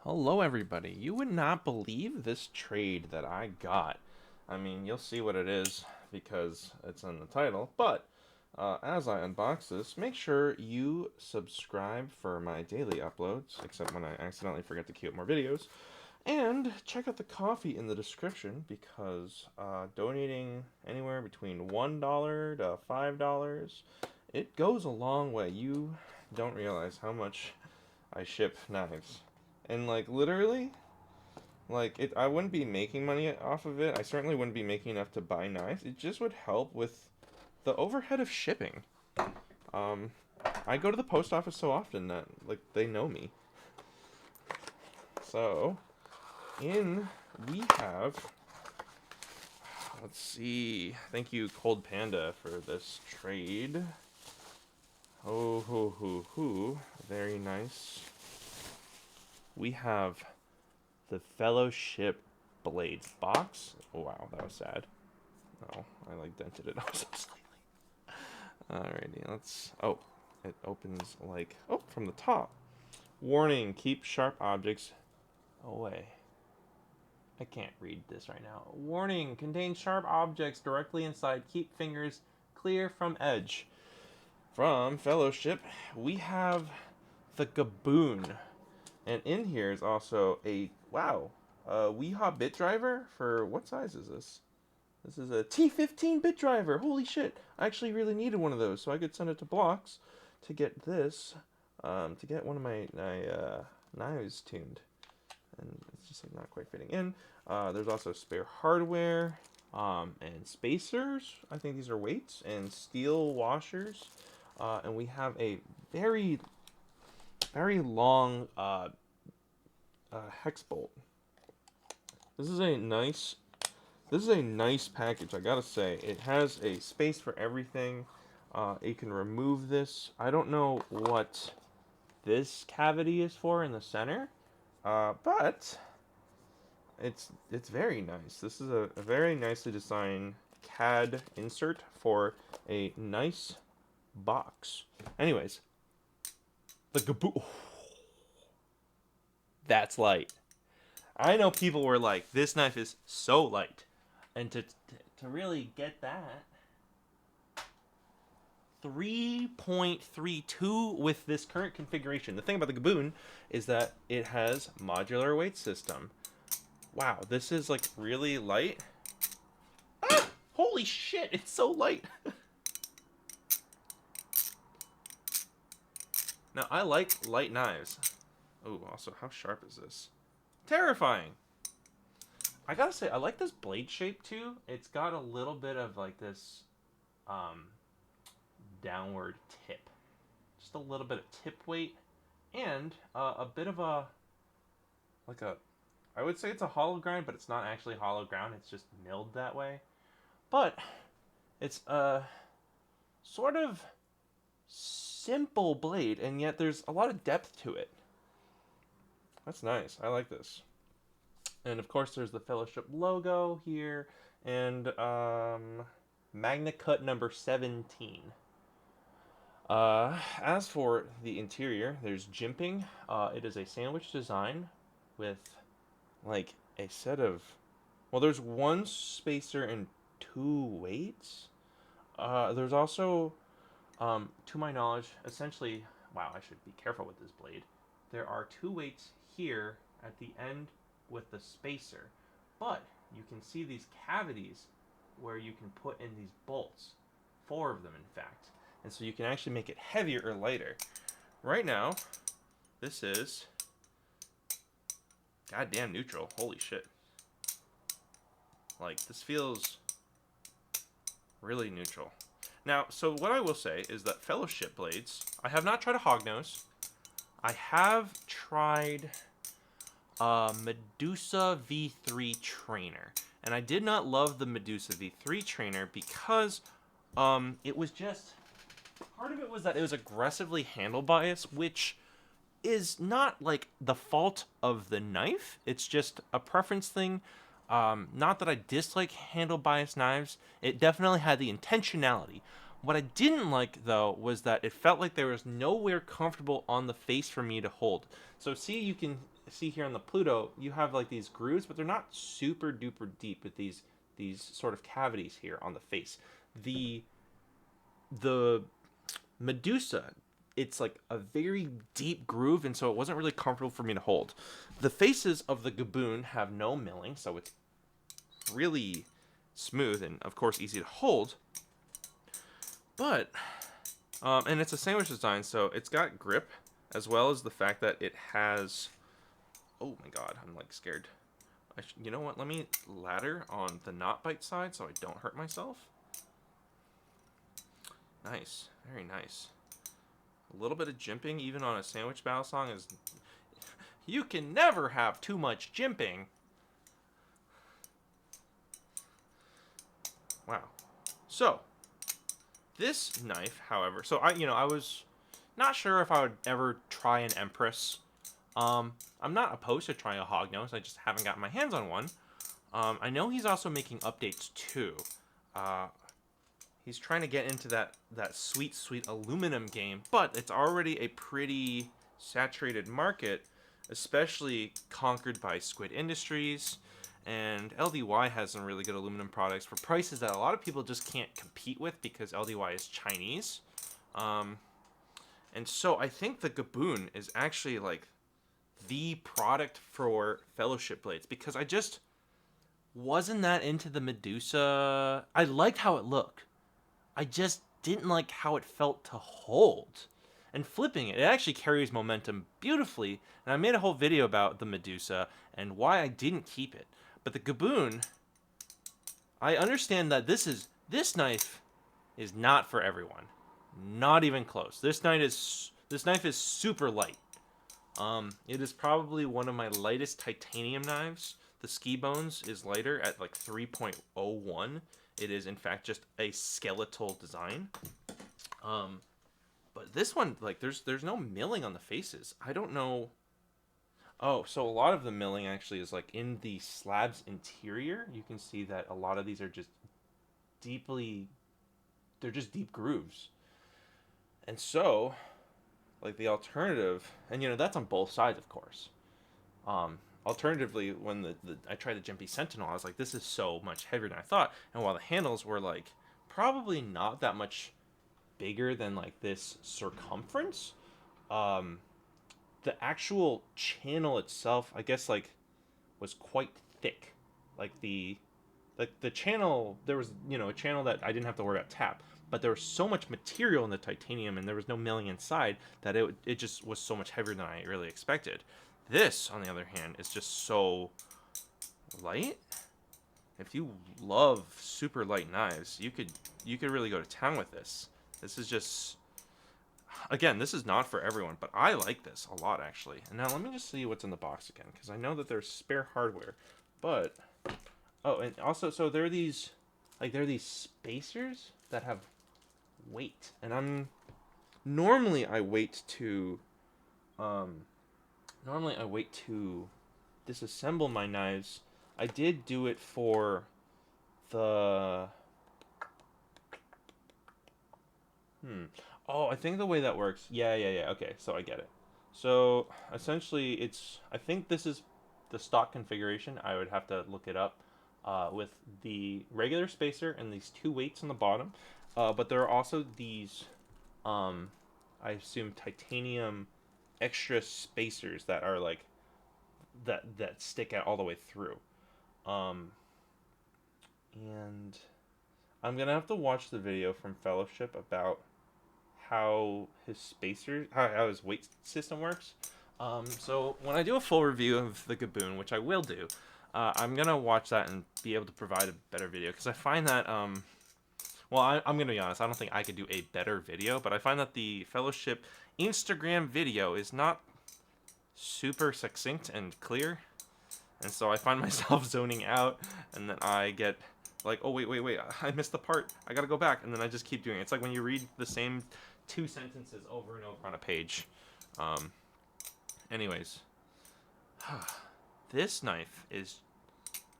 Hello, everybody. You would not believe this trade that I got. I mean, you'll see what it is because it's in the title, but as I unbox this, make sure you subscribe for my daily uploads, except when I accidentally forget to queue up more videos, and check out the coffee in the description because donating anywhere between $1 to $5, it goes a long way. You don't realize how much I ship knives. And like literally, like I wouldn't be making money off of it. I certainly wouldn't be making enough to buy knives. It just would help with the overhead of shipping. Um, I go to the post office so often that like they know me. So, in we have let's see. Thank you Cold Panda for this trade. Oh hoo hoo hoo. Very nice. We have the Fellowship Blades box. Oh, wow, that was sad. Oh, I like dented it also slightly. Alrighty, let's. Oh, it opens like. Oh, from the top. Warning: keep sharp objects away. I can't read this right now. Warning: contains sharp objects directly inside. Keep fingers clear from edge. From Fellowship, we have the Gaboon. And in here is also a Weehaw bit driver for what size is this? This is a T15 bit driver. Holy shit! I actually really needed one of those, so I could send it to Blocks to get this, to get one of my knives tuned, and it's just like not quite fitting in. There's also spare hardware, and spacers. I think these are weights and steel washers, and we have a very long hex bolt. This is a nice package, I gotta say. It has a space for everything. You can remove this. I don't know what this cavity is for in the center, but it's very nice. This is a very nicely designed CAD insert for a nice box. Anyways, the Gaboon. That's light. I know people were like, "This knife is so light," and to really get that, 3.32 with this current configuration. The thing about the Gaboon is that it has modular weight system. Wow, this is like really light. Ah, holy shit! It's so light. Now I like light knives. Oh, also, how sharp is this? Terrifying. I gotta say, I like this blade shape too. It's got a little bit of like this um, downward tip, just a little bit of tip weight, and a bit of a like a. I would say it's a hollow grind, but it's not actually hollow ground. It's just milled that way. But it's a sort of simple blade, and yet there's a lot of depth to it. That's nice. I like this. And of course, there's the Fellowship logo here, and Magna Cut number 17. As for the interior, there's jimping. It is a sandwich design with like a set of. Well, there's one spacer and two weights. There's also, to my knowledge, essentially. Wow, I should be careful with this blade. There are two weights here at the end with the spacer, but you can see these cavities where you can put in these bolts, four of them in fact, and so you can actually make it heavier or lighter. Right now, this is goddamn neutral. Holy shit. Like, this feels really neutral. Now, so what I will say is that Fellowship blades, I have not tried a hognose. I have tried Medusa V3 trainer, and I did not love the Medusa V3 trainer because it was just part of it was that it was aggressively handle bias, which is not like the fault of the knife. It's just a preference thing. Not that I dislike handle bias knives. It definitely had the intentionality. What I didn't like though was that it felt like there was nowhere comfortable on the face for me to hold. So see, you can see here on the Pluto, you have like these grooves, but they're not super duper deep with these sort of cavities here on the face. The Medusa, it's like a very deep groove, and so it wasn't really comfortable for me to hold. The faces of the Gaboon have no milling, so it's really smooth and of course easy to hold. But and it's a sandwich design, so it's got grip, as well as the fact that it has. Oh my god, I'm like scared. You know what? Let me ladder on the not bite side so I don't hurt myself. Nice, very nice. A little bit of jimping, even on a sandwich Balisong, is. You can never have too much jimping. Wow. So, this knife, however, so I was not sure if I would ever try an Empress. I'm not opposed to trying a hognose. I just haven't gotten my hands on one. I know he's also making updates too. He's trying to get into that sweet aluminum game, but it's already a pretty saturated market, especially conquered by Squid Industries. And LDY has some really good aluminum products for prices that a lot of people just can't compete with because LDY is Chinese. And so I think the Gaboon is actually like the product for Fellowship blades, because I just wasn't that into the Medusa. I liked how it looked. I just didn't like how it felt to hold. And flipping it actually carries momentum beautifully. And I made a whole video about the Medusa and why I didn't keep it. But the Gaboon, I understand that this knife is not for everyone. Not even close. This knife is super light. It is probably one of my lightest titanium knives. The ski bones is lighter at like 3.01. It is in fact just a skeletal design. But this one, like, there's no milling on the faces. I don't know. Oh, so a lot of the milling actually is like in the slab's interior. You can see that a lot of these are just they're just deep grooves. And so, like, the alternative, and that's on both sides, of course. Alternatively, when I tried the Jimpy Sentinel, I was like, this is so much heavier than I thought. And while the handles were like probably not that much bigger than like this circumference, the actual channel itself, I guess, like, was quite thick. Like the channel, there was a channel that I didn't have to worry about tap, but there was so much material in the titanium and there was no milling inside that it just was so much heavier than I really expected. This, on the other hand, is just so light. If you love super light knives, you could really go to town with this. This is just, again, this is not for everyone, but I like this a lot, actually. And now let me just see what's in the box again, because I know that there's spare hardware. But, oh, and also, so there are these spacers that have weight. And normally I wait to disassemble my knives. I did do it for the... Oh, I think the way that works... Yeah. Okay, so I get it. So, essentially, I think this is the stock configuration. I would have to look it up with the regular spacer and these two weights on the bottom. But there are also these, I assume, titanium extra spacers that are like that stick out all the way through. And I'm gonna have to watch the video from Fellowship about how his weight system works. So when I do a full review of the Gaboon, which I will do, I'm gonna watch that and be able to provide a better video, because I find that well, I'm gonna be honest, I don't think I could do a better video, but I find that the Fellowship Instagram video is not super succinct and clear, and so I find myself zoning out, and then I get like, oh wait, I missed the part, I gotta go back, and then I just keep doing it. It's like when you read the same 2 sentences over and over on a page. Anyways, this knife is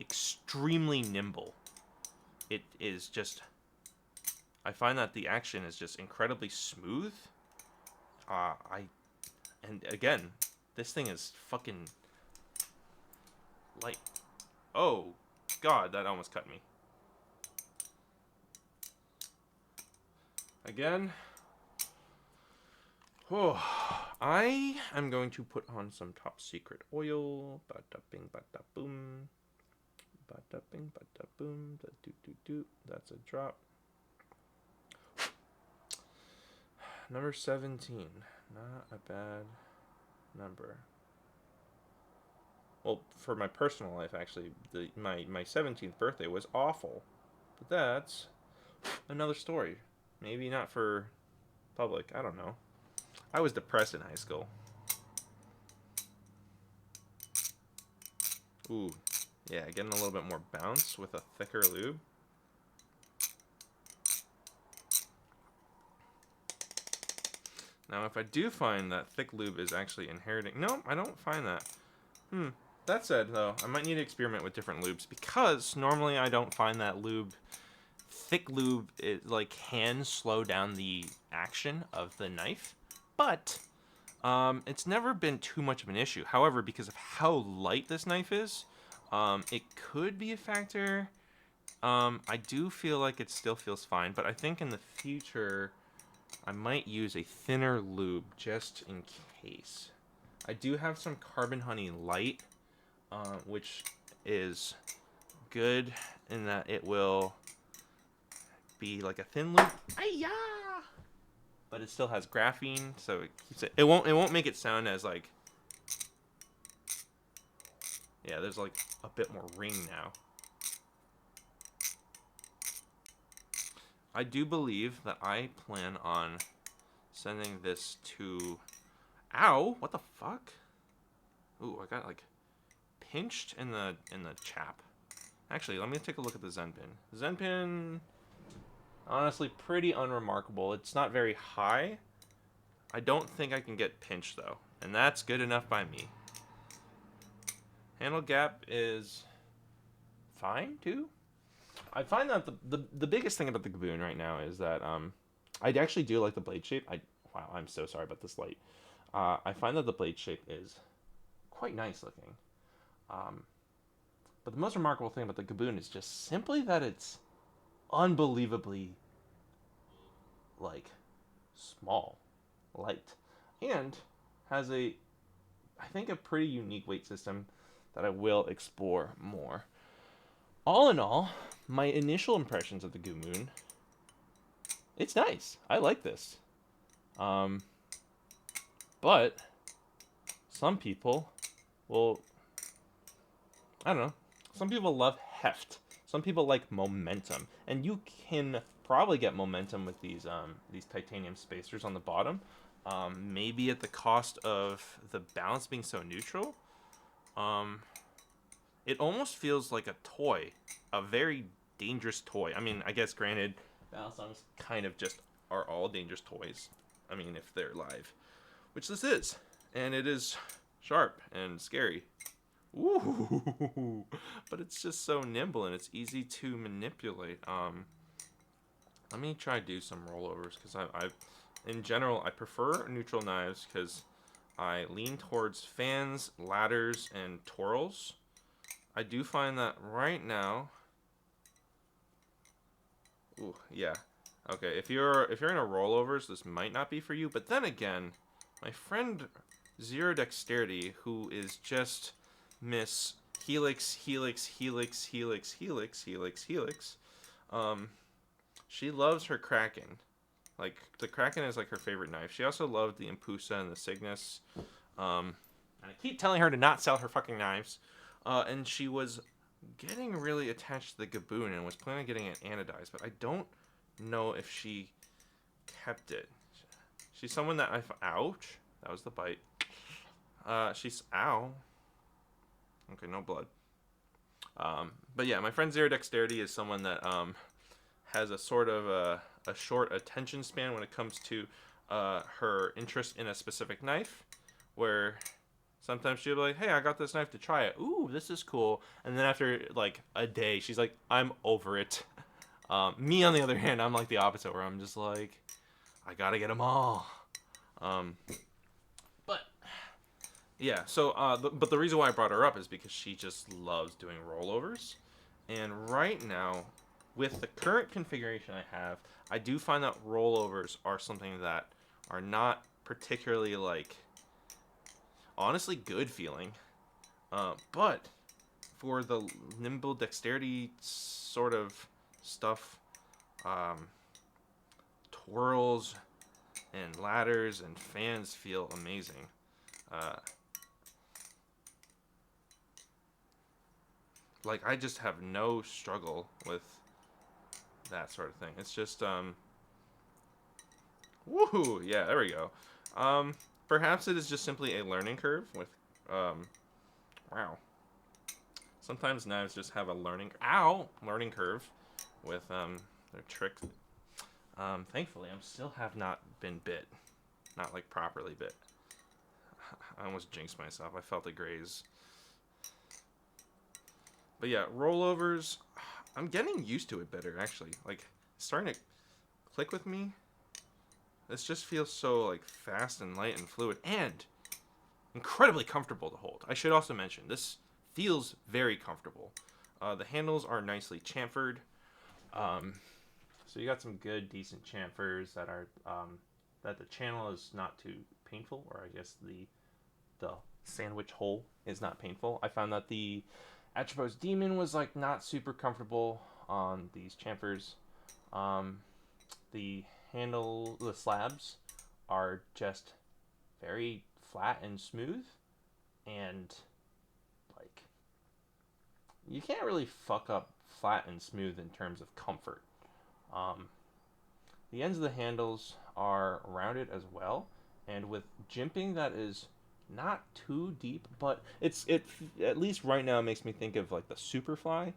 extremely nimble. It is just, I find that the action is just incredibly smooth. And again, this thing is fucking light. Oh, God, that almost cut me. Again. Oh, I am going to put on some top secret oil. Bada bing, bada boom. Bada bing, bada boom. Da do do do. That's a drop. Number 17. Not a bad number. Well, for my personal life, actually, my 17th birthday was awful. But that's another story. Maybe not for public. I don't know. I was depressed in high school. Ooh. Yeah, getting a little bit more bounce with a thicker lube. Now, if I do find that thick lube is actually inheriting... No, I don't find that. That said, though, I might need to experiment with different lubes because normally I don't find that lube... Thick lube, it, like, can slow down the action of the knife, but it's never been too much of an issue. However, because of how light this knife is, it could be a factor. I do feel like it still feels fine, but I think in the future... I might use a thinner lube just in case. I do have some Carbon Honey Light, which is good in that it will be like a thin lube. Ay-ya! But it still has graphene, so it keeps it. It won't make it sound as like. Yeah, there's like a bit more ring now. I do believe that I plan on sending this to... Ow! What the fuck? Ooh, I got, like, pinched in the chap. Actually, let me take a look at the Zen pin. The Zen pin, honestly, pretty unremarkable. It's not very high. I don't think I can get pinched, though. And that's good enough by me. Handle gap is fine, too. I find that the biggest thing about the Gaboon right now is that I actually do like the blade shape. Wow, I'm so sorry about this light. I find that the blade shape is quite nice looking. But the most remarkable thing about the Gaboon is just simply that it's unbelievably like small, light, and has I think a pretty unique weight system that I will explore more. All in all, my initial impressions of the Gaboon, it's nice. I like this. But some people will, I don't know, some people love heft. Some people like momentum. And you can probably get momentum with these titanium spacers on the bottom. Maybe at the cost of the balance being so neutral. It almost feels like a toy, a very dangerous toy. I mean, I guess granted, Balisongs kind of just are all dangerous toys. I mean, if they're live, which this is, and it is sharp and scary. Ooh, but it's just so nimble and it's easy to manipulate. Let me try to do some rollovers because in general, I prefer neutral knives because I lean towards fans, ladders, and twirls. I do find that right now. Ooh, yeah. Okay, if you're into rollovers, this might not be for you. But then again, my friend Zero Dexterity, who is just Miss Helix, Helix, Helix, Helix, Helix, Helix, Helix, she loves her Kraken. Like, the Kraken is like her favorite knife. She also loved the Impusa and the Cygnus. And I keep telling her to not sell her fucking knives. And she was getting really attached to the Gaboon and was planning on getting it anodized, but I don't know if she kept it. She's someone that ouch, that was the bite. She's, ow. Okay, no blood. But yeah, my friend Zero Dexterity is someone that has a sort of a short attention span when it comes to her interest in a specific knife, where sometimes she'll be like, hey, I got this knife to try it. Ooh, this is cool. And then after, like, a day, she's like, I'm over it. Me, on the other hand, I'm like the opposite, where I'm just like, I gotta get them all. But, Yeah. So, but the reason why I brought her up is because she just loves doing rollovers, and right now, with the current configuration I have, I do find that rollovers are something that are not particularly like honestly good feeling. But for the nimble dexterity sort of stuff, um, twirls and ladders and fans feel amazing. Uh, like I just have no struggle with that sort of thing. It's just woohoo, yeah, there we go. Um, Perhaps it is just simply a learning curve with um, wow. Sometimes knives just have a learning curve with their tricks. Thankfully, I still have not been bit, not like properly bit. I almost jinxed myself. I felt a graze. But yeah, rollovers. I'm getting used to it better actually. Like it's starting to click with me. This just feels so like fast and light and fluid and incredibly comfortable to hold. I should also mention this feels very comfortable. The handles are nicely chamfered. Um, so you got some good, decent chamfers that are that the channel is not too painful, or I guess the sandwich hole is not painful. I found that the Atropos Demon was like not super comfortable on these chamfers. Um, the slabs are just very flat and smooth, and like you can't really fuck up flat and smooth in terms of comfort. Um, the ends of the handles are rounded as well, and with jimping that is not too deep, but it at least right now makes me think of like the Superfly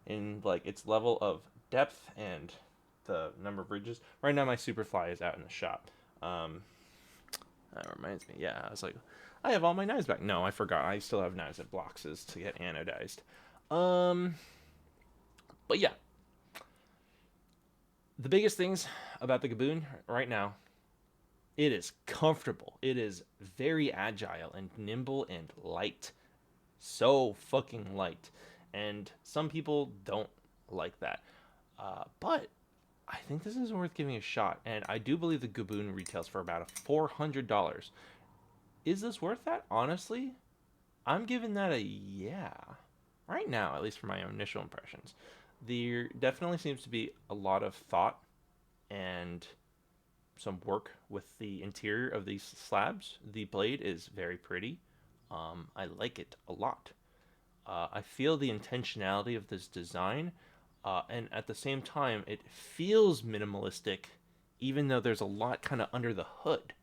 in like its level of depth and the number of ridges. Right now, my Superfly is out in the shop. Um, that reminds me. Yeah, I was like, I have all my knives back. No, I forgot. I still have knives at Blox's to get anodized. Um, but yeah, the biggest things about the Gaboon right now, it is comfortable. It is very agile and nimble and light. So fucking light. And some people don't like that. But I think this is worth giving a shot. And I do believe the Gaboon retails for about $400. Is this worth that? Honestly, I'm giving that a yeah. Right now, at least for my initial impressions. There definitely seems to be a lot of thought and some work with the interior of these slabs. The blade is very pretty. I like it a lot. I feel the intentionality of this design, and at the same time, it feels minimalistic, even though there's a lot kind of under the hood.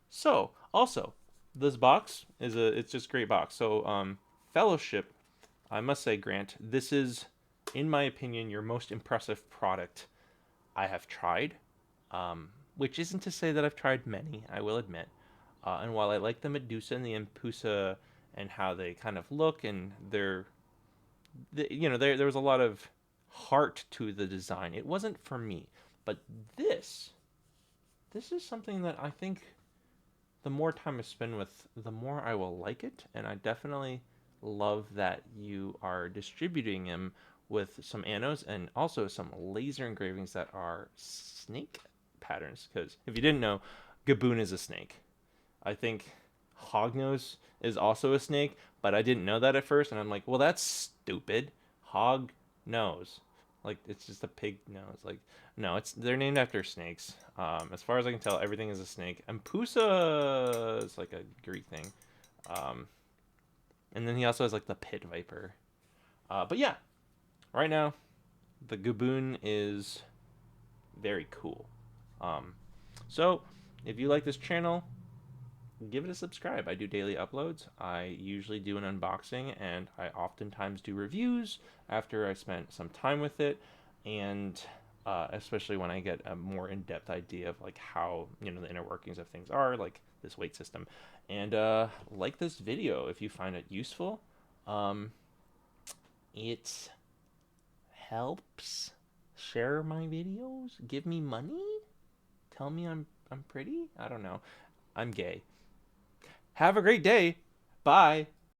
So, also, this box is it's just a great box. So, Fellowship, I must say, Grant, this is, in my opinion, your most impressive product I have tried. Which isn't to say that I've tried many, I will admit. And while I like the Medusa and the Impusa and how they kind of look and there was a lot of heart to the design. It wasn't for me, but this this is something that I think the more time I spend with, the more I will like it, and I definitely love that you are distributing them with some anos and also some laser engravings that are snake patterns. Because if you didn't know, Gaboon is a snake. I think Hognose is also a snake, but I didn't know that at first, and I'm like, well, that's stupid. Hog nose, like it's just a pig nose. Like, no, it's they're named after snakes. As far as I can tell, everything is a snake. And Pusa is like a Greek thing. Um, and then he also has like the pit viper. But yeah, right now the Gaboon is very cool. Um, so if you like this channel, give it a subscribe. I do daily uploads. I usually do an unboxing, and I oftentimes do reviews after I spent some time with it, and especially when I get a more in-depth idea of like how the inner workings of things are, like this weight system. And like this video if you find it useful. It helps. Share my videos. Give me money. Tell me I'm pretty. I don't know. I'm gay. Have a great day. Bye.